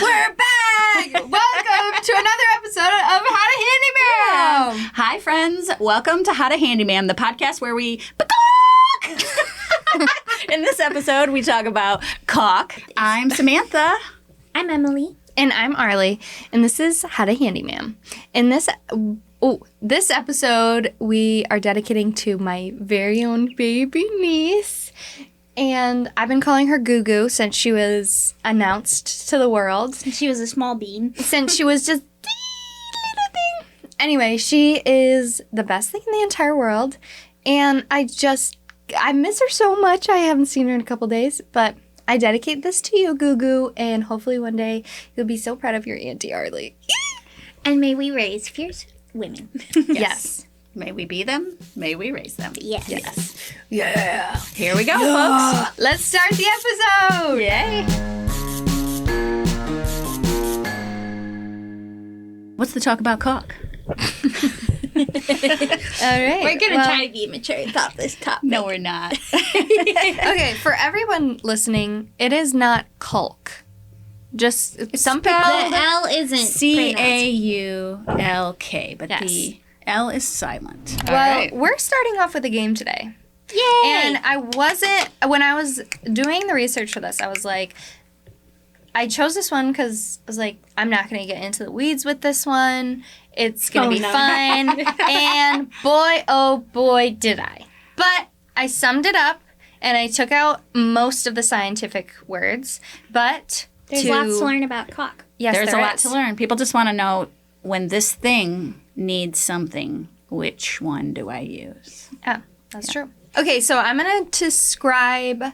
We're back! Welcome to another episode of How to Handyma'am! Hi, friends. Welcome to How to Handyma'am, the podcast where we In this episode, we talk about caulk. I'm Samantha. I'm Emily. And I'm Arly. And this is How to Handyma'am. In this episode, we are dedicating to my very own baby niece. And I've been calling her Goo Goo since she was announced to the world. Since she was a small bean. Since she was just little thing. Anyway, she is the best thing in the entire world. And I miss her so much. I haven't seen her in a couple days. But I dedicate this to you, Goo Goo. And hopefully one day you'll be so proud of your Auntie Arly. And may we raise fierce women. Yes. May we be them. May we raise them. Yes. Yeah. Here we go, folks. Let's start the episode. Yay. What's the talk about caulk? All right. We're going to try to be mature about this topic. No, we're not. Okay, for everyone listening, it is not caulk. Just some people. The L isn't Caulk, but Yes. the L is silent. Well, All right. we're starting off with a game today. Yay! And when I was doing the research for this, I was like, I chose this one because I was like, I'm not going to get into the weeds with this one. It's going to be fun. And boy, oh boy, did I. But I summed it up and I took out most of the scientific words. But There's lots to learn about caulk. Yes, There's a lot is. to learn. People just want to know when this thing needs something, which one do I use? Yeah, that's true. Okay, so I'm going to describe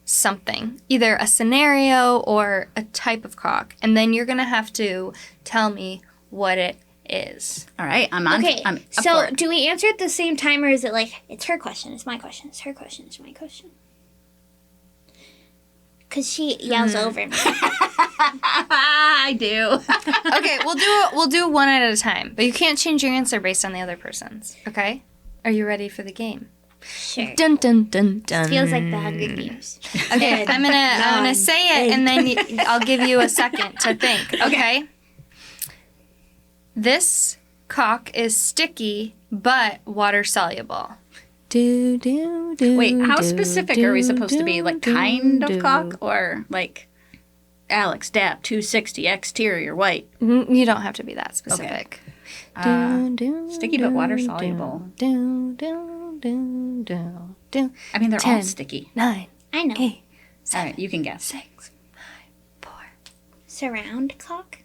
something, either a scenario or a type of caulk, and then you're going to have to tell me what it is. All right, I'm on. Okay, I'm up for so it. do we answer at the same time, or is it like, it's her question, it's my question, it's her question, it's my question? Because she yells over me. I do. Okay, we'll do one at a time, but you can't change your answer based on the other person's. Okay? Are you ready for the game? Sure. Dun dun dun dun. Feels like the Hunger Games. Okay, I'm gonna say it, and then I'll give you a second to think. Okay. This caulk is sticky but water soluble. Wait, how specific are we supposed to be? Like kind of caulk or like Alex DAP 260 exterior white? You don't have to be that specific. Sticky but water soluble. I mean, they're all sticky. 9, I know. 8, All right, you can guess. 6, 5, 4. Surround caulk?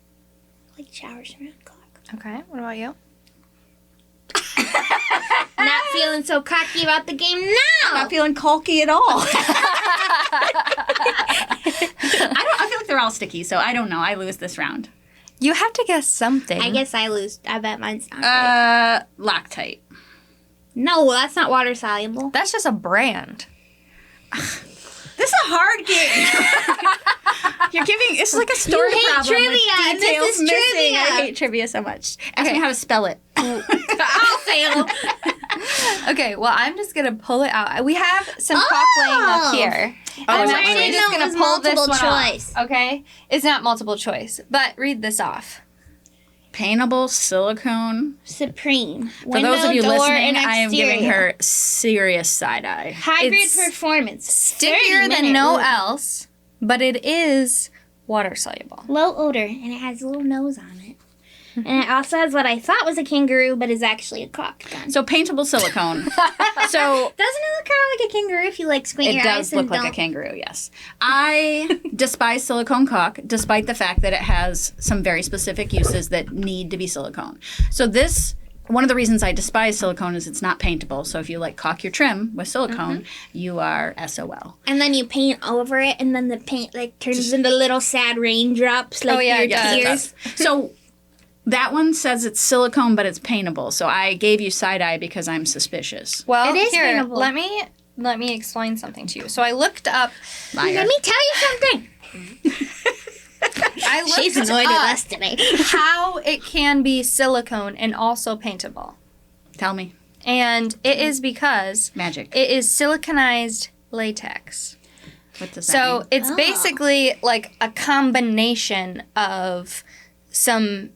Like shower surround caulk. Okay, what about you? Not feeling so cocky about the game now! Not feeling caulky at all. I feel like they're all sticky, so I don't know. I lose this round. You have to guess something. I guess I lose. I bet mine's not good. Loctite. No, that's not water soluble. That's just a brand. This is a hard game. You're giving. It's like a story hate problem trivia, with and details this is missing. trivia. I hate trivia so much. Ask me how to spell it. I'll fail. Okay, well, I'm just going to pull it out. We have some caulk laying up here. I'm so actually I didn't just know going it to was pull this multiple one choice. off. Okay? It's not multiple choice, but read this off. Paintable silicone. Supreme. For those of you door, listening, and I am giving exterior. her serious side eye. Hybrid It's performance. Stickier 30 than minute no rule. else, but it is water soluble. Low odor, and it has a little nose on it. And it also has what I thought was a kangaroo, but is actually a caulk gun. So paintable silicone. So Doesn't it look kind of like a kangaroo if you like squint it your does eyes and look like don't? a kangaroo, yes. I despise silicone caulk, despite the fact that it has some very specific uses that need to be silicone. So one of the reasons I despise silicone is it's not paintable. So if you like caulk your trim with silicone, you are SOL. And then you paint over it, and then the paint like turns into little sad raindrops, like yeah, your yeah, it tears. So that one says it's silicone, but it's paintable. So I gave you side eye because I'm suspicious. Well, It is here, paintable. let me explain something to you. So I looked up. Liar. Let me tell you something. I looked She's annoyed up with us today. how it can be silicone and also paintable. Tell me. And it is because Magic. it is siliconized latex. What does that So mean? it's basically like a combination of some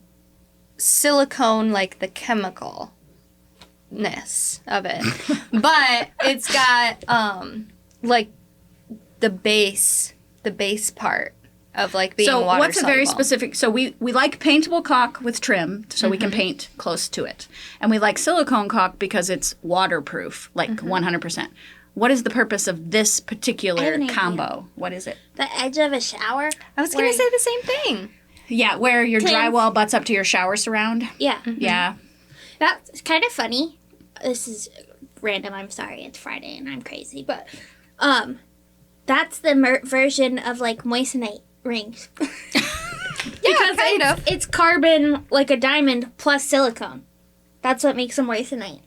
silicone, like the chemicalness of it, but it's got like the base part of like being So water what's a very soluble. specific? So we like paintable caulk with trim, so we can paint close to it, and we like silicone caulk because it's waterproof, like 100%. What is the purpose of this I particular have an idea. combo? What is it? The edge of a shower. I was gonna say the same thing. Yeah, where your Tins. drywall butts up to your shower surround. Yeah. Yeah. That's kind of funny. This is random. I'm sorry. It's Friday and I'm crazy, but that's the version of like moissanite rings. Because kind of. it's carbon like a diamond plus silicone. That's what makes a moissanite.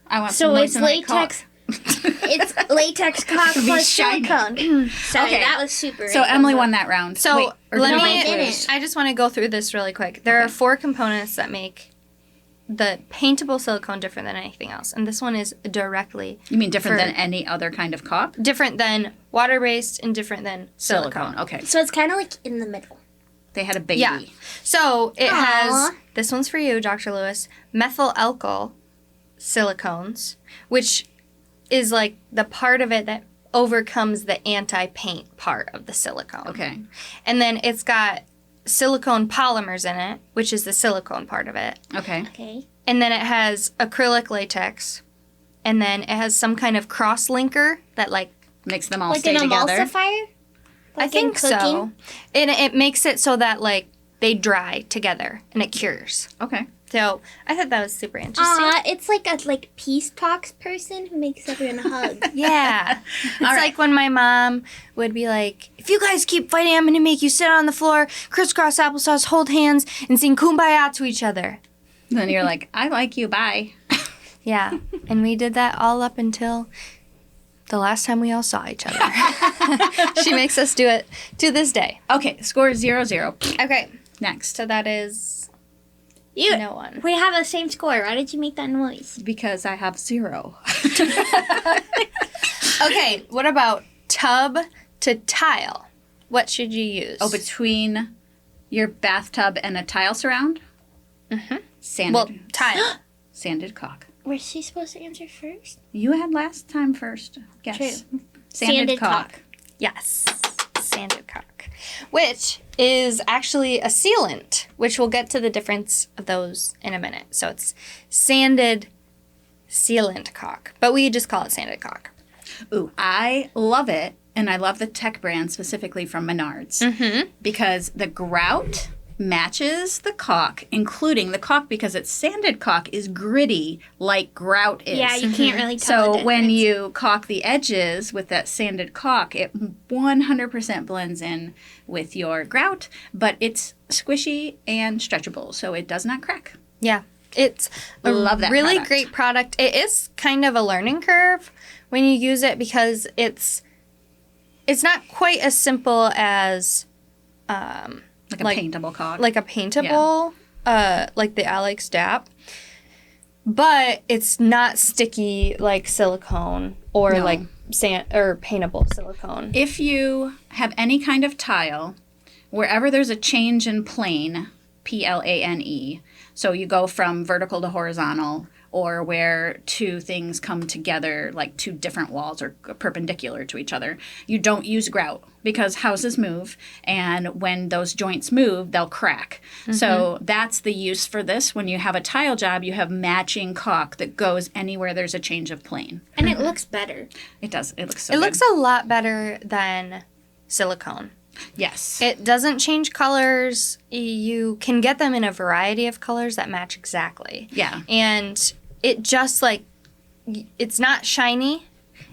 I want So some it's moissanite latex. caulk. It's latex caulk plus shiny. silicone. Sorry, Okay. that was super. So random, Emily but- won that round. So Wait, or let did me. we both I lose? didn't. I just want to go through this really quick. There are 4 components that make the paintable silicone different than anything else, and this one is directly You mean different for- than any other kind of caulk? different than water-based and different than silicone. Okay. So it's kind of like in the middle. They had a baby. Yeah. So it has, Aw. this one's for you, Dr. Lewis, methyl alkyl silicones, which is like the part of it that overcomes the anti-paint part of the silicone. Okay. And then it's got silicone polymers in it, which is the silicone part of it. Okay. Okay. And then it has acrylic latex. And then it has some kind of cross-linker that like, Makes them all Like stay an together. emulsifier? I Like in think so. cooking? And it makes it so that like they dry together and it cures. Okay. So I thought that was super interesting. It's like a peace talks person who makes everyone hug. Yeah. It's All right. like when my mom would be like, if you guys keep fighting, I'm going to make you sit on the floor, crisscross applesauce, hold hands, and sing kumbaya to each other. Then you're like, I like you, bye. Yeah. And we did that all up until the last time we all saw each other. She makes us do it to this day. Okay, score is 0-0. Okay. Next. So that is You, no one. we have the same score. Why did you make that noise? Because I have 0. Okay. What about tub to tile? What should you use? Oh, between your bathtub and a tile surround? Mm-hmm. Sanded. Well, tile. Sanded caulk. Was she supposed to answer first? You had last time first. Guess. True. Sanded caulk. Yes, sanded caulk, which is actually a sealant, which we'll get to the difference of those in a minute. So it's sanded sealant caulk, but we just call it sanded caulk. Ooh, I love it, and I love the tech brand specifically from Menards Mm-hmm. because the grout matches the caulk, including the caulk because it's sanded caulk is gritty like grout is. Yeah, you can't really tell. So when you caulk the edges with that sanded caulk, it 100% blends in with your grout, but it's squishy and stretchable, so it does not crack. Yeah, it's a Love that really product. great product. It is kind of a learning curve when you use it because it's not quite as simple as Like a Like- paintable caulk. like a paintable, like the Alex DAP, but it's not sticky like silicone or No. like sand or paintable silicone. If you have any kind of tile, wherever there's a change in plane, plane, so you go from vertical to horizontal, or where two things come together, like two different walls are perpendicular to each other, you don't use grout because houses move, and when those joints move, they'll crack. So that's the use for this. When you have a tile job, you have matching caulk that goes anywhere there's a change of plane. and it looks better. It does. It looks so It good. looks a lot better than silicone. Yes. It doesn't change colors. You can get them in a variety of colors that match exactly. Yeah. And it just like, it's not shiny.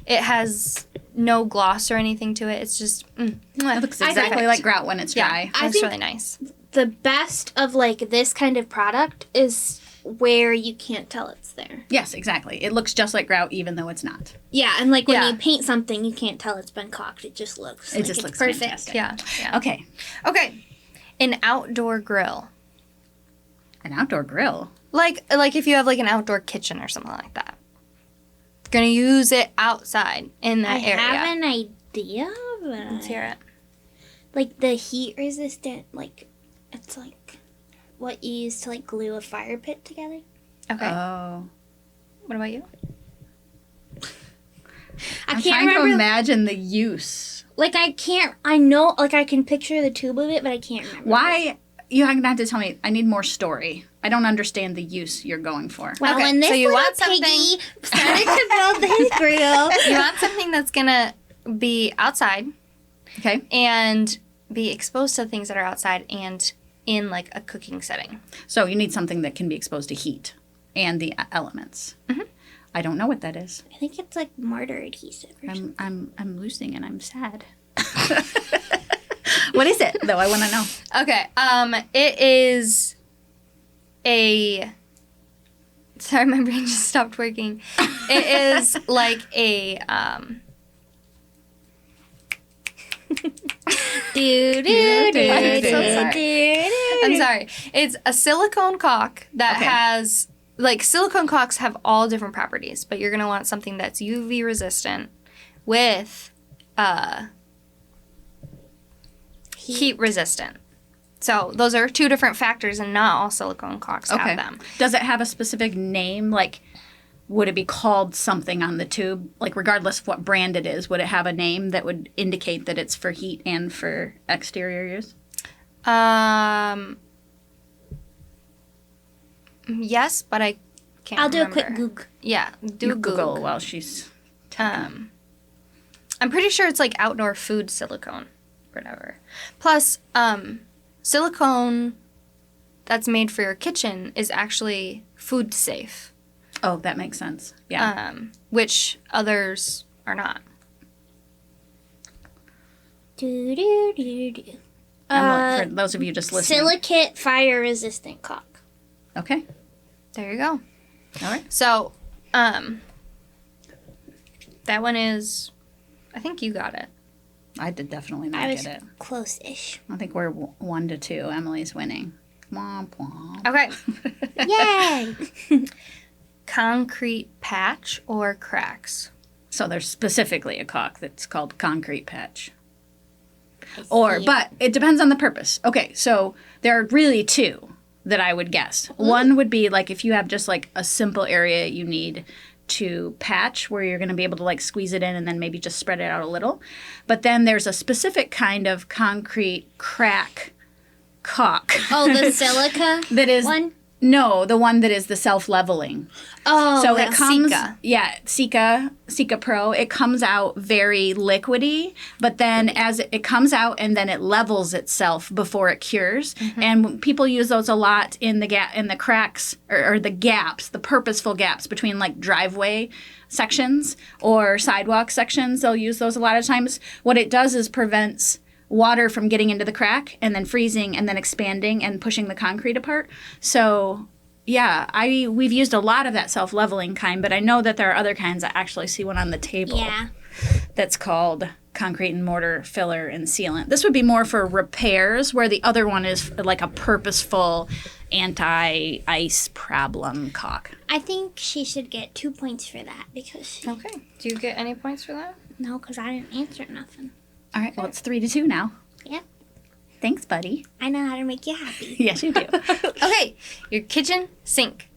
It has no gloss or anything to it. It's just, It looks I exactly think- like grout when it's yeah, dry. I it's think- really nice. The best of like this kind of product is where you can't tell it's there. Yes, exactly. It looks just like grout even though it's not. Yeah, and like when Yeah. you paint something, you can't tell it's been caulked. It just looks. It like just it's looks perfect. fantastic. Yeah. Yeah. Okay. Okay. An outdoor grill. An outdoor grill. Like if you have like an outdoor kitchen or something like that. Gonna use it outside in that I area. have an idea of Let's hear it. Like the heat resistant, like it's like what you use to like glue a fire pit together. Okay. Oh. What about you? I I'm can't trying remember. to imagine the use. Like I can't. I know. Like I can picture the tube of it, but I can't remember. Why? You have to tell me. I need more story. I don't understand the use you're going for. Well, Okay, when this so you little want something- piggy started to build his grill. You want something that's gonna be outside Okay. and be exposed to things that are outside and in like a cooking setting. So you need something that can be exposed to heat and the elements. Mm-hmm. I don't know what that is. I think it's like mortar adhesive. Or something. I'm losing and I'm sad. What is it though? I want to know. Okay. It is a. Sorry, my brain just stopped working. It is like a. I'm sorry. It's a silicone caulk that Okay. has like silicone caulks have all different properties, but you're gonna want something that's UV resistant with heat resistant. So those are two different factors, and not all silicone caulks have them. Does it have a specific name? Like, would it be called something on the tube? Like, regardless of what brand it is, would it have a name that would indicate that it's for heat and for exterior use? Yes, but I can't. I'll do remember. a quick Goog. Yeah, do You a Google Goog. while she's. I'm pretty sure it's like outdoor food silicone, whatever. Plus, silicone that's made for your kitchen is actually food safe. Oh, that makes sense. Yeah. Which others are not. Do. Emily, for those of you just listening. Silicate fire resistant caulk. Okay. There you go. All right. So, that one is, I think you got it. I did definitely not I was get it. close-ish. I think we're 1-2. Emily's winning. Womp womp. Okay. Yay! Concrete patch or cracks? So there's specifically a caulk that's called concrete patch. see. But it depends on the purpose. Okay, so there are really two that I would guess. One would be like if you have just like a simple area you need to patch where you're going to be able to like squeeze it in and then maybe just spread it out a little. But then there's a specific kind of concrete crack caulk. Oh, the silica that is one? No, the one that is the self-leveling. Oh, So the it comes, Sika. yeah, Sika Pro. It comes out very liquidy, but then as it comes out and then it levels itself before it cures. And people use those a lot in the cracks or the gaps, the purposeful gaps between like driveway sections or sidewalk sections. They'll use those a lot of times. What it does is prevents water from getting into the crack and then freezing and then expanding and pushing the concrete apart. So yeah, we've used a lot of that self-leveling kind, but I know that there are other kinds. I actually see one on the table Yeah. that's called concrete and mortar filler and sealant. This would be more for repairs, where the other one is like a purposeful anti-ice problem caulk. I think she should get 2 points for that because Okay. Do you get any points for that? no, because I didn't answer nothing. All right, well, it's 3-2 now. Yep. Thanks, buddy. I know how to make you happy. Yes, you do. Okay. Your kitchen sink.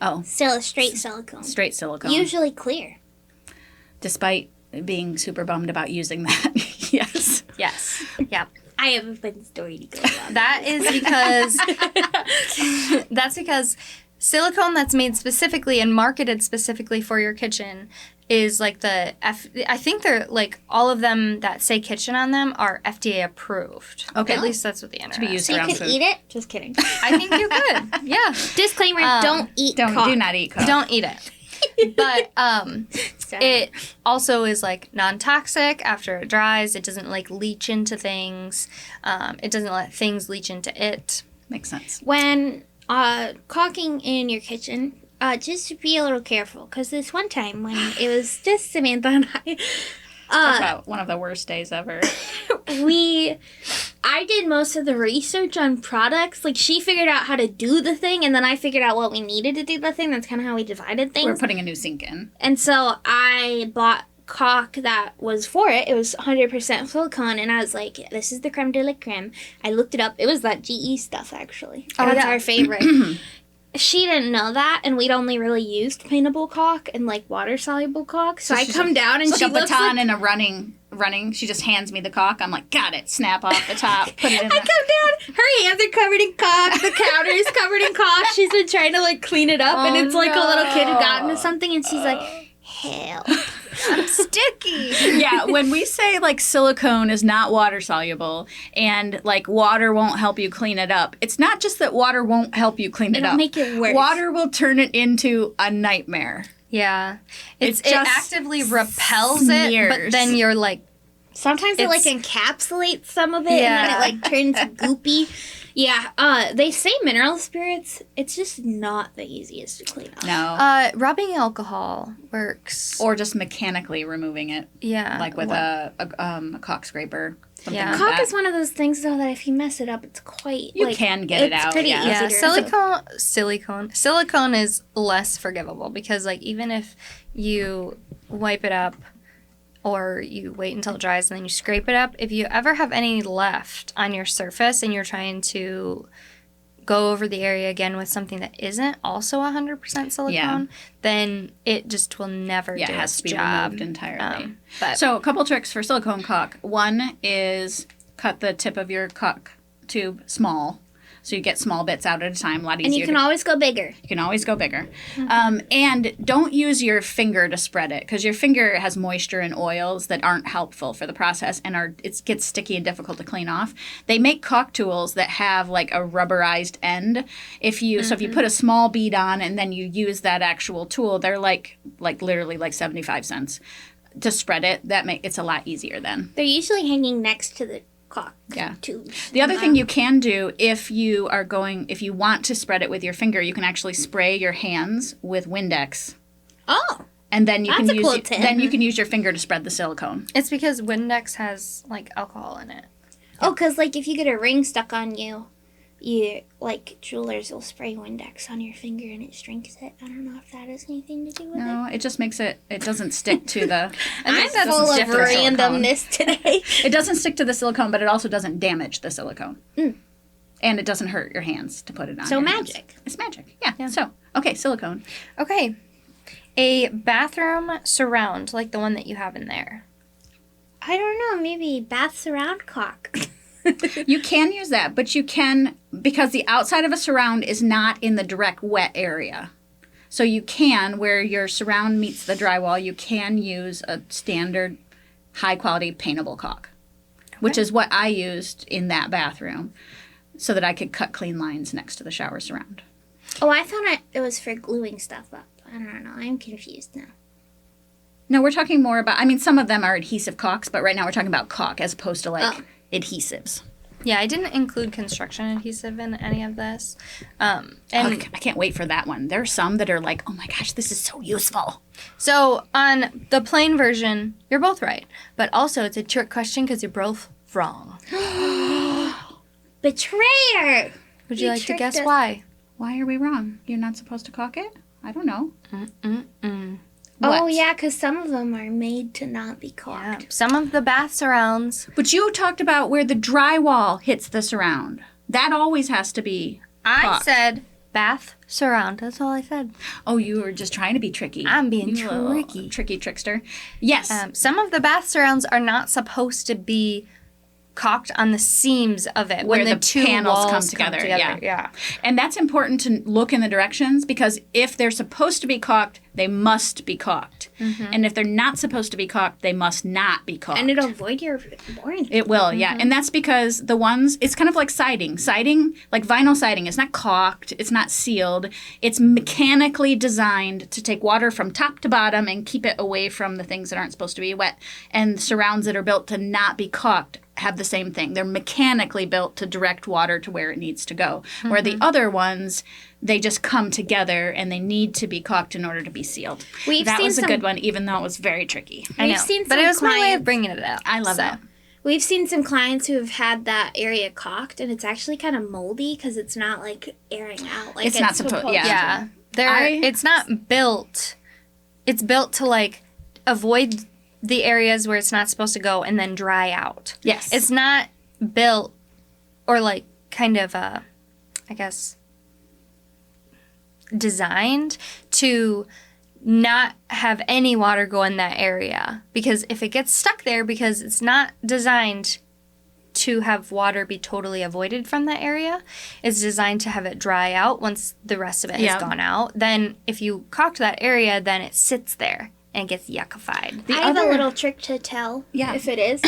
Oh, Still a straight silicone. straight silicone. Usually clear. Despite being super bummed about using that. Yes. Yes. Yep. I have a fun story to go on. That is because silicone that's made specifically and marketed specifically for your kitchen is like I think they're like all of them that say kitchen on them are FDA approved. Okay. At least that's what the internet be used So you around could food. eat it? Just kidding. I think you could. Yeah. Disclaimer, don't eat caulk. Do not eat caulk. Don't eat it. But Sorry. it also is like non-toxic after it dries. It doesn't like leach into things. It doesn't let things leach into it. Makes sense. When caulking in your kitchen, just be a little careful. Because this one time when it was just Samantha and I, Talk about one of the worst days ever. I did most of the research on products. Like, she figured out how to do the thing, and then I figured out what we needed to do the thing. That's kind of how we divided things. We're putting a new sink in. And so I bought caulk that was for it. It was 100% silicone, and I was like, this is the creme de la creme. I looked it up. It was that GE stuff, actually. Oh, That's yeah. our favorite. She didn't know that, and we'd only really used paintable caulk and, like, water-soluble caulk. So I come down, and It's she like a looks baton like... in a running. She just hands me the caulk. I'm like, got it. Snap off the top. Put it in I the... come down, her hands are covered in caulk, the counter is covered in caulk. She's been trying to, like, clean it up, and it's like a little kid who got into something, and she's like, help. I'm sticky. Yeah, when we say like silicone is not water soluble and like water won't help you clean it up, it's not just that water won't help you clean it It'll up. make it worse. Water will turn it into a nightmare. Yeah. It just actively repels it, smears. but then you're like, Sometimes it, like, It's- encapsulates some of it, Yeah. and then it, like, turns goopy. Yeah, they say mineral spirits. It's just not the easiest to clean up. No. rubbing alcohol works. Or just mechanically removing it, Yeah. like with a caulk scraper. Something Yeah. like Caulk that. is one of those things, though, that if you mess it up, it's quite, You like, can get it it's out, pretty yeah. easy Yeah, to silicone is less forgivable because, like, even if you wipe it up or you wait until it dries and then you scrape it up, if you ever have any left on your surface and you're trying to go over the area again with something that isn't also 100% silicone, then it just will never Yeah, do it has its to be job. removed entirely. But So a couple tricks for silicone caulk. One is cut the tip of your caulk tube small, so you get small bits out at a time. A lot easier. And you can always go bigger. You can always go bigger. And don't use your finger to spread it because your finger has moisture and oils that aren't helpful for the process and it gets sticky and difficult to clean off. They make caulk tools that have like a rubberized end. So if you put a small bead on and then you use that actual tool, they're like literally like 75 cents to spread it. It's a lot easier then. They're usually hanging next to the caulk Yeah. tubes. The other thing you can do if you want to spread it with your finger, you can actually spray your hands with Windex. Oh, And then you That's can a cool tip. then you can use your finger to spread the silicone. it's because Windex has, like, alcohol in it. because, like, if you get a ring stuck on you, like, jewelers will spray Windex on your finger and it shrinks it. I don't know if that has anything to do with it. No, it just makes it doesn't stick to the I'm doesn't full of stick to the silicone. randomness today. It doesn't stick to the silicone, but it also doesn't damage the silicone. And it doesn't hurt your hands to put it on. So your hands. magic. It's magic. Yeah. So, okay, silicone. Okay. A bathroom surround, like the one that you have in there. I don't know, maybe bath surround caulk. You can use that, but you can, because the outside of a surround is not in the direct wet area. So you can, where your surround meets the drywall, you can use a standard high quality paintable caulk, which is what I used in that bathroom so that I could cut clean lines next to the shower surround. Oh, I thought it was for gluing stuff up. I don't know, I'm confused now. No, we're talking more about, some of them are adhesive caulks, but right now we're talking about caulk as opposed to adhesives. Yeah, I didn't include construction adhesive in any of this. And I can't wait for that one. There are some that are like, oh my gosh, this is so useful. so on the plain version, you're both right. But also, it's a trick question because you're both wrong. Betrayer! Would you like to tricked guess us. why? Why are we wrong? You're not supposed to caulk it? I don't know. Oh, What? yeah, because some of them are made to not be Yeah. caulked. Some of the bath surrounds, But you talked about where the drywall hits the surround. That always has to be I caulked. said bath surround. That's all I said. Oh, you were just trying to be tricky. I'm being You little tricky. Tricky trickster. Yes. Some of the bath surrounds are not supposed to be caulked on the seams of it Where when the two panels come walls together, Yeah. And that's important to look in the directions because if they're supposed to be caulked, they must be caulked. And if they're not supposed to be caulked, they must not be caulked. And it'll avoid your boring. It will, yeah. And that's because the ones, it's kind of like siding. Siding, like vinyl siding, is not caulked, it's not sealed. It's mechanically designed to take water from top to bottom and keep it away from the things that aren't supposed to be wet. And surrounds that are built to not be caulked have the same thing. They're mechanically built to direct water to where it needs to go. Where the other ones, they just come together and they need to be caulked in order to be sealed. That was a good one, even though it was very tricky. I know. We've seen but some it was my way of clients- bringing it up. I love so. that. We've seen some clients who have had that area caulked, and it's actually kind of moldy because it's not, like, airing out. Like It's not supposed- yeah. Yeah. It's not built. It's built to, like, avoid the areas where it's not supposed to go and then dry out. Yes. It's not built or like kind of I guess designed to not have any water go in that area, because if it gets stuck there, because it's not designed to have water be totally avoided from that area, it's designed to have it dry out once the rest of it has gone out. Then if you caulk that area, then it sits there and gets yuckified. I have a little trick to tell if it is.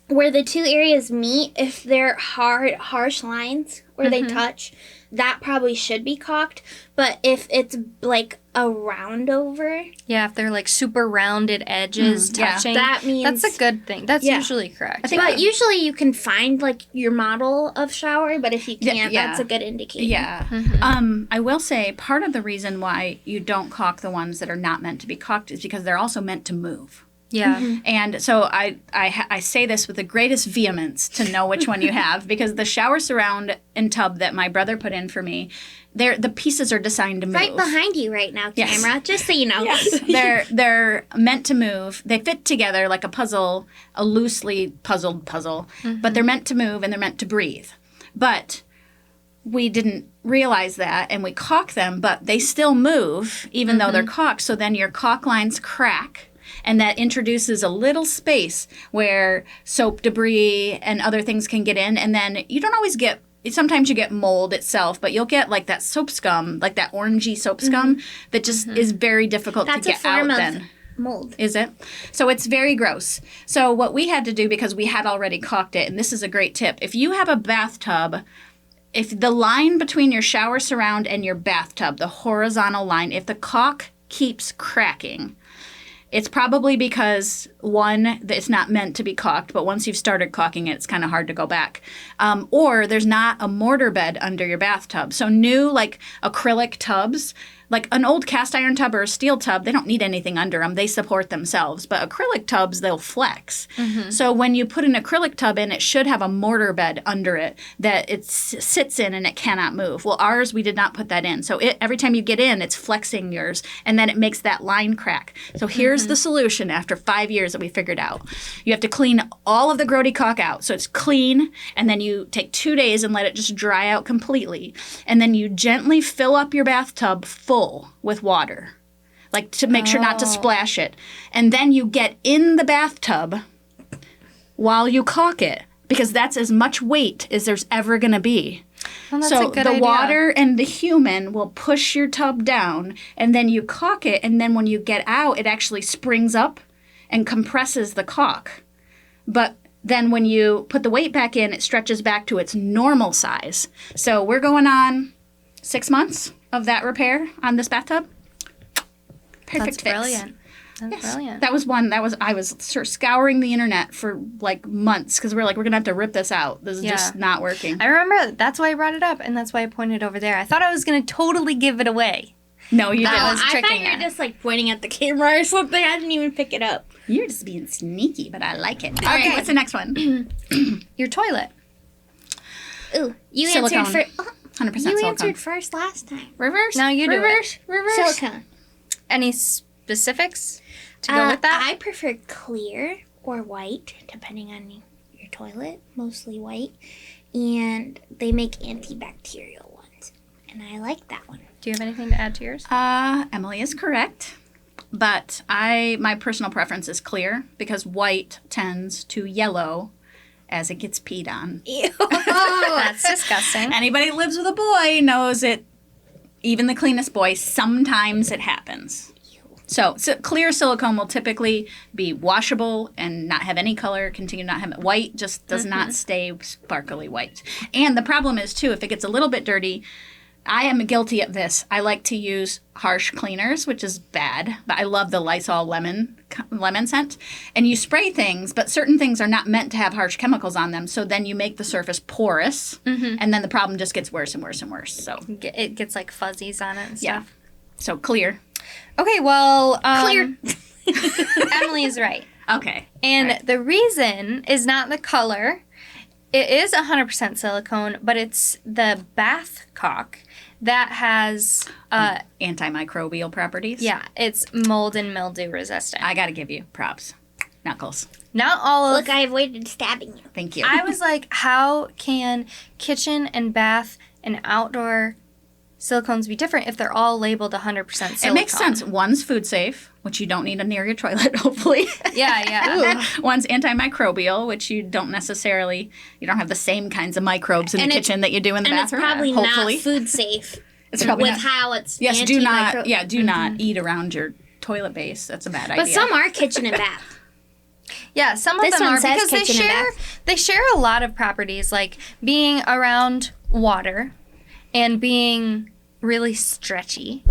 Where the two areas meet, if they're harsh lines where they touch, that probably should be caulked. But if it's like a round over, if they're like super rounded edges touching, that means that's a good thing. That's usually correct. But usually you can find like your model of shower, but if you can't, that's a good indicator. Yeah. I will say part of the reason why you don't caulk the ones that are not meant to be caulked is because they're also meant to move. Yeah. And so I say this with the greatest vehemence to know which one you have, because the shower surround and tub that my brother put in for me, the pieces are designed to move. Right behind you right now, camera, just so you know. Yes. They're meant to move. They fit together like a puzzle, a loosely puzzled puzzle, but they're meant to move and they're meant to breathe. But we didn't realize that, and we caulk them, but they still move even though they're caulked. So then your caulk lines crack. And that introduces a little space where soap debris and other things can get in. And then you don't always get, sometimes you get mold itself, but you'll get like that soap scum, like that orangey soap scum that just is very difficult to get out then. Mold. Is it? So it's very gross. So what we had to do, because we had already caulked it, and this is a great tip, if you have a bathtub, if the line between your shower surround and your bathtub, the horizontal line, if the caulk keeps cracking, it's probably because, one, that it's not meant to be caulked, but once you've started caulking it, it's kind of hard to go back. Or there's not a mortar bed under your bathtub. So new, like, acrylic tubs, like an old cast iron tub or a steel tub, they don't need anything under them. They support themselves. But acrylic tubs, they'll flex. So when you put an acrylic tub in, it should have a mortar bed under it that it sits in and it cannot move. Well, ours, we did not put that in. So every time you get in, it's flexing yours, and then it makes that line crack. So here's the solution after 5 years that we figured out. You have to clean all of the grody caulk out. So it's clean, and then you take 2 days and let it just dry out completely. And then you gently fill up your bathtub full with water, like to make sure not to splash it. And then you get in the bathtub while you caulk it, because that's as much weight as there's ever going to be. Well, that's so a good the idea. water and the human will push your tub down, and then you caulk it, and then when you get out, it actually springs up and compresses the caulk. But then when you put the weight back in, it stretches back to its normal size. So we're going on 6 months of that repair on this bathtub. Perfect That's fix. brilliant. That's brilliant. That was one. I was sort of scouring the internet for like months, because we're gonna have to rip this out. This is just not working. I remember that's why I brought it up, and that's why I pointed over there. I thought I was going to totally give it away. No, you That didn't. was I thought tricking you were her. just like pointing at the camera or something. I didn't even pick it up. You're just being sneaky, but I like it. All right, what's the next one? Your toilet. Ooh, you Silicone. answered first. 100% You silicone. answered first last time. Reverse. Now you do reverse. Reverse. Silicone. Any specifics to go with that? I prefer clear or white, depending on your toilet. Mostly white, and they make antibacterial ones, and I like that one. Do you have anything to add to yours? Emily is correct, but my personal preference is clear, because white tends to yellow as it gets peed on. Ew. That's disgusting. Anybody who lives with a boy knows it. Even the cleanest boy, sometimes it happens. So clear silicone will typically be washable and not have any color, continue not have it. White just does not stay sparkly white. And the problem is, too, if it gets a little bit dirty, I am guilty of this. I like to use harsh cleaners, which is bad, but I love the Lysol lemon scent. And you spray things, but certain things are not meant to have harsh chemicals on them, so then you make the surface porous, and then the problem just gets worse and worse and worse. So It gets like fuzzies on it and stuff. So clear. Okay, well, Clear. Emily is right. Okay. And the reason is not the color. It is 100% silicone, but it's the bath caulk that has, Antimicrobial properties. yeah, it's mold and mildew resistant. I got to give you props. Knuckles. Not all of... Look, I avoided stabbing you. Thank you. I was like, how can kitchen and bath and outdoor silicones be different if they're all labeled 100% silicone? It makes sense. One's food safe, which you don't need near your toilet, hopefully. Yeah. One's antimicrobial, which you don't necessarily, you don't have the same kinds of microbes in the kitchen that you do in the And bathroom. it's probably hopefully. not food safe. It's probably with not. how it's Yes, do not Mm-hmm. eat around your toilet base. That's a bad idea. But some are kitchen and bath. Yeah, some of This them one are says because kitchen and they share a lot of properties, like being around water and being really stretchy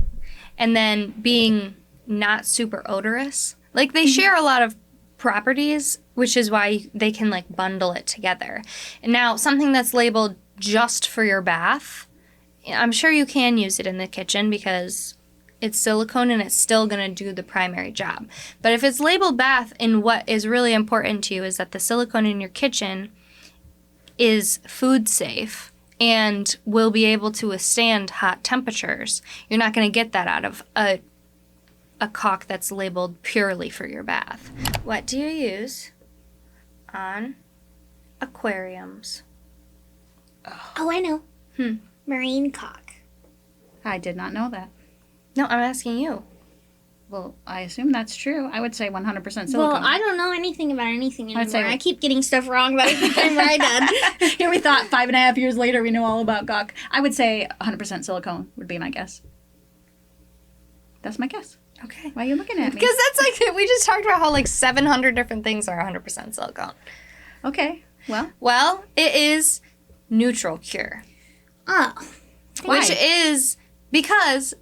and then being not super odorous. Like they share a lot of properties, which is why they can like bundle it together. And now something that's labeled just for your bath, I'm sure you can use it in the kitchen because it's silicone and it's still going to do the primary job. But if it's labeled bath, and what is really important to you is that the silicone in your kitchen is food safe and will be able to withstand hot temperatures, you're not going to get that out of a caulk that's labeled purely for your bath. What do you use on aquariums? Oh, I know. Marine caulk. I did not know that. No, I'm asking you. Well, I assume that's true. I would say 100% silicone. Well, I don't know anything about anything anymore. say- I keep getting stuff wrong about every time I done. Here we thought 5.5 years later we know all about caulk. I would say 100% silicone would be my guess. That's my guess. Okay. Why are you looking at me? Because that's like, we just talked about how like 700 different things are 100% silicone. Okay, well. Well, it is neutral cure, Oh. Why? which is because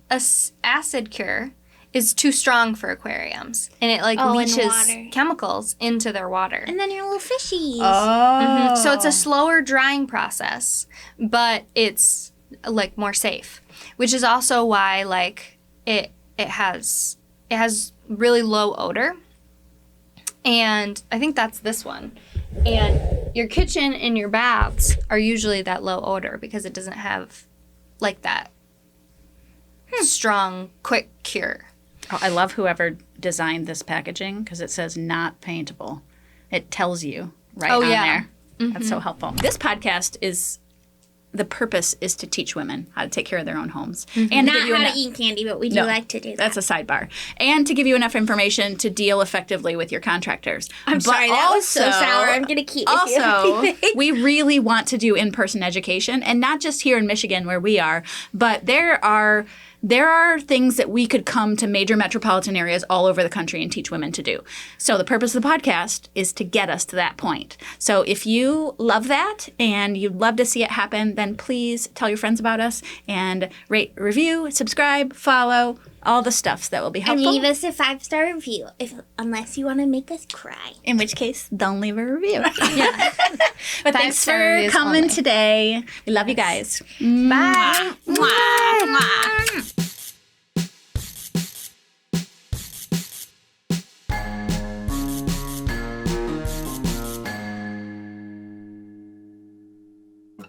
acid cure is too strong for aquariums, and it like Oh, in leaches water. chemicals into their water. And then your little fishies. Oh. So it's a slower drying process, but it's like more safe, which is also why like it has really low odor. And I think that's this one. And your kitchen and your baths are usually that low odor because it doesn't have like that strong, quick cure. Oh, I love whoever designed this packaging because it says not paintable. It tells you right on yeah. there. That's so helpful. This podcast the purpose is to teach women how to take care of their own homes. And to Not give you how enough, to eat candy, but we do No, like to do that. that's a sidebar. And to give you enough information to deal effectively with your contractors. I'm sorry, that was so sour. I'm going to keep with you. Also, we really want to do in-person education, and not just here in Michigan where we are, but there are things that we could come to major metropolitan areas all over the country and teach women to do. So the purpose of the podcast is to get us to that point. So if you love that and you'd love to see it happen, then please tell your friends about us and rate, review, subscribe, follow, all the stuffs that will be And helpful. leave us a 5-star review, unless you want to make us cry. In which case, don't leave a review. Yeah. But thanks 5-star for reviews coming only. today. We love you guys. Bye. Mwah. Mwah.